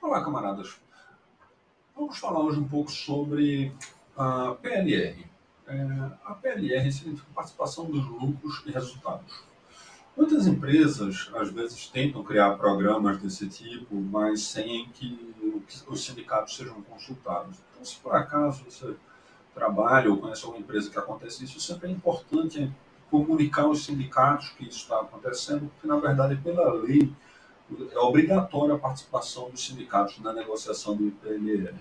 Olá, camaradas. Vamos falar hoje um pouco sobre a PLR. A PLR significa participação dos lucros e resultados. Muitas empresas, às vezes, tentam criar programas desse tipo, mas sem que os sindicatos sejam consultados. Então, se por acaso você trabalha ou conhece alguma empresa que acontece isso, sempre é importante comunicar aos sindicatos que isso está acontecendo, porque, na verdade, pela lei, é obrigatória a participação dos sindicatos na negociação do IPLR.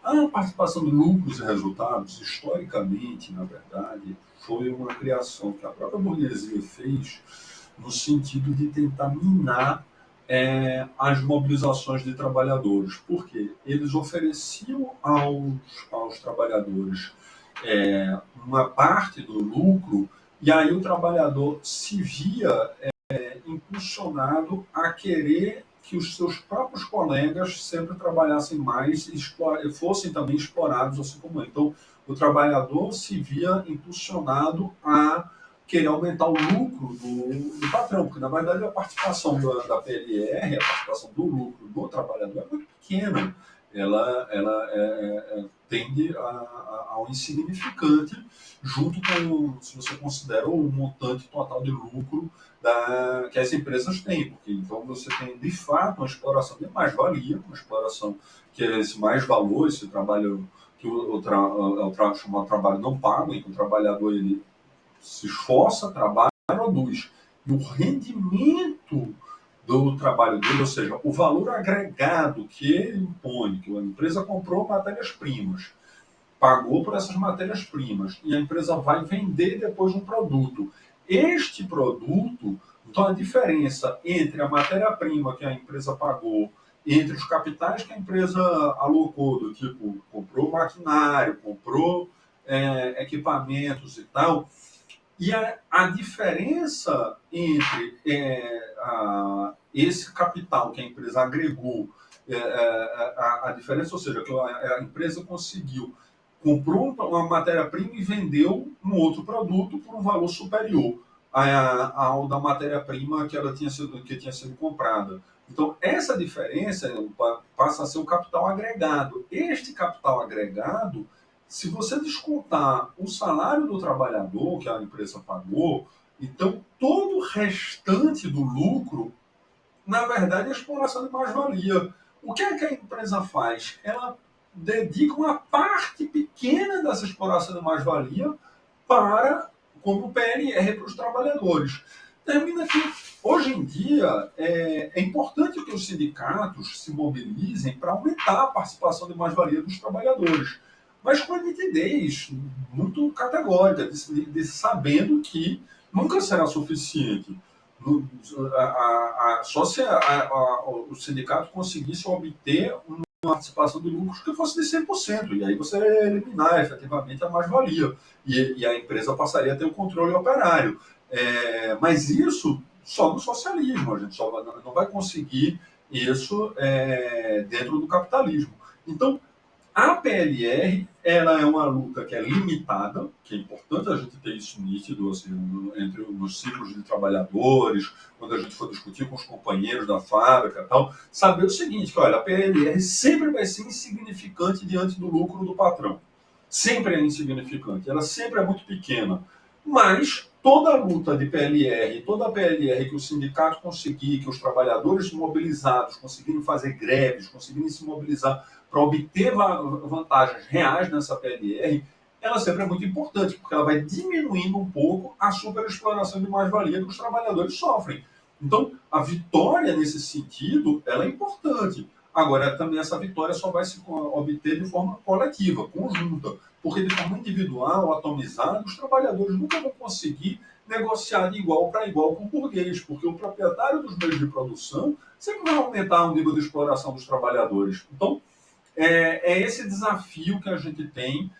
A participação de lucros e resultados, historicamente, na verdade, foi uma criação que a própria burguesia fez no sentido de tentar minar as mobilizações de trabalhadores, porque eles ofereciam aos trabalhadores uma parte do lucro, e aí o trabalhador se via impulsionado a querer que os seus próprios colegas sempre trabalhassem mais e fossem também explorados, assim como ele. Então, o trabalhador se via impulsionado a querer aumentar o lucro do patrão, porque, na verdade, a participação da PLR, a participação do lucro do trabalhador é muito pequena. Ela tende ao insignificante, junto com, se você considera o montante total de lucro que as empresas têm, porque então você tem de fato uma exploração de mais-valia, uma exploração que é esse mais-valor, esse trabalho que o chamado trabalho não pago, em que o trabalhador ele se esforça, trabalha e produz. E o rendimento do trabalho dele, ou seja, o valor agregado que ele impõe, que a empresa comprou matérias-primas, pagou por essas matérias-primas e a empresa vai vender depois um produto. Este produto, então a diferença entre a matéria-prima que a empresa pagou, entre os capitais que a empresa alocou, do tipo, comprou maquinário, comprou equipamentos e tal, e a diferença entre esse capital que a empresa agregou, a diferença, ou seja, que a empresa conseguiu comprou uma matéria-prima e vendeu um outro produto por um valor superior ao da matéria-prima que tinha sido comprada. Então, essa diferença passa a ser o capital agregado. Este capital agregado, se você descontar o salário do trabalhador que a empresa pagou, então todo o restante do lucro, na verdade, é a exploração de mais-valia. O que é que a empresa faz? Ela dedica uma parte pequena dessa exploração de mais-valia para como PLR para os trabalhadores. Termina que, hoje em dia, é importante que os sindicatos se mobilizem para aumentar a participação de mais-valia dos trabalhadores, mas com a nitidez muito categórica, sabendo que nunca será suficiente. Só se o sindicato conseguisse obter uma participação de lucros que fosse de 100%, e aí você eliminar efetivamente a mais-valia, e a empresa passaria a ter o controle operário. Mas isso só no socialismo, a gente só não vai conseguir isso dentro do capitalismo. Então, a PLR ela é uma luta que é limitada, que é importante a gente ter isso nítido assim, entre os ciclos de trabalhadores, quando a gente for discutir com os companheiros da fábrica e tal, saber o seguinte, que olha, a PLR sempre vai ser insignificante diante do lucro do patrão. Sempre é insignificante, ela sempre é muito pequena. Mas toda a luta de PLR, toda a PLR que o sindicato conseguir, que os trabalhadores mobilizados conseguirem fazer greves, conseguirem se mobilizar para obter vantagens reais nessa PLR, ela sempre é muito importante, porque ela vai diminuindo um pouco a superexploração de mais-valia que os trabalhadores sofrem. Então, a vitória nesse sentido, ela é importante. Agora, também essa vitória só vai se obter de forma coletiva, conjunta, porque de forma individual, atomizada, os trabalhadores nunca vão conseguir negociar de igual para igual com o burguês, porque o proprietário dos meios de produção sempre vai aumentar o nível de exploração dos trabalhadores. Então, é esse desafio que a gente tem,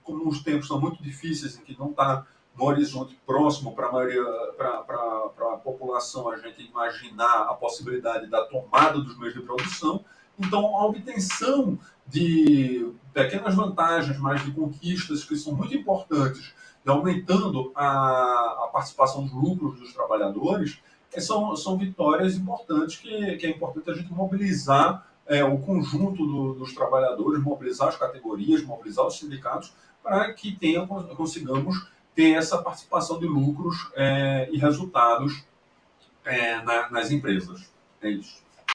como os tempos são muito difíceis, em que não está no horizonte próximo para a maioria, para a população, a gente imaginar a possibilidade da tomada dos meios de produção. Então, a obtenção de pequenas vantagens, mas de conquistas que são muito importantes, aumentando a participação dos lucros dos trabalhadores, são vitórias importantes que é importante a gente mobilizar o conjunto dos trabalhadores, mobilizar as categorias, mobilizar os sindicatos, para que consigamos ter essa participação de lucros e resultados nas empresas. É isso.